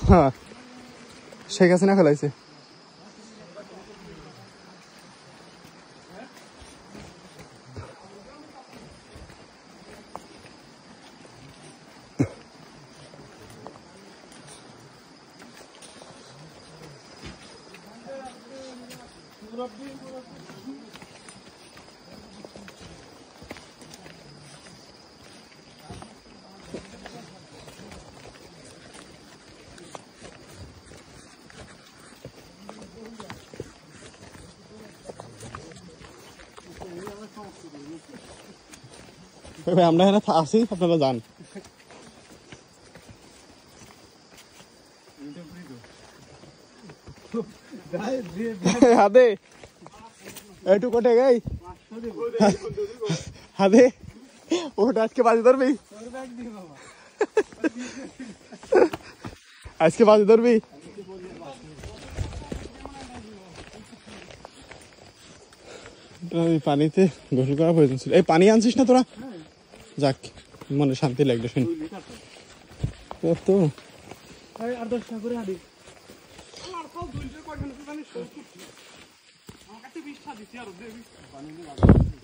হ্যাঁ শেখ হাসিনা খেলাইছে। আমরা এখানে আছি, আপনারা যান। হাদে একটু কোটে গাই হাদে ওটা আজকে বাজি ধরবি, আজকে বাজি ধরবি। পানিতে গোসল করা প্রয়োজন ছিল। এই পানি আনছিস না তোরা? যাক মনে শান্তি লাগলো শুনি। তো আর 10 টাকা করে হাদি আর সব 200 কয়খানে পানি শোধ করছি। আমার কাছে 20 টা দিছি আর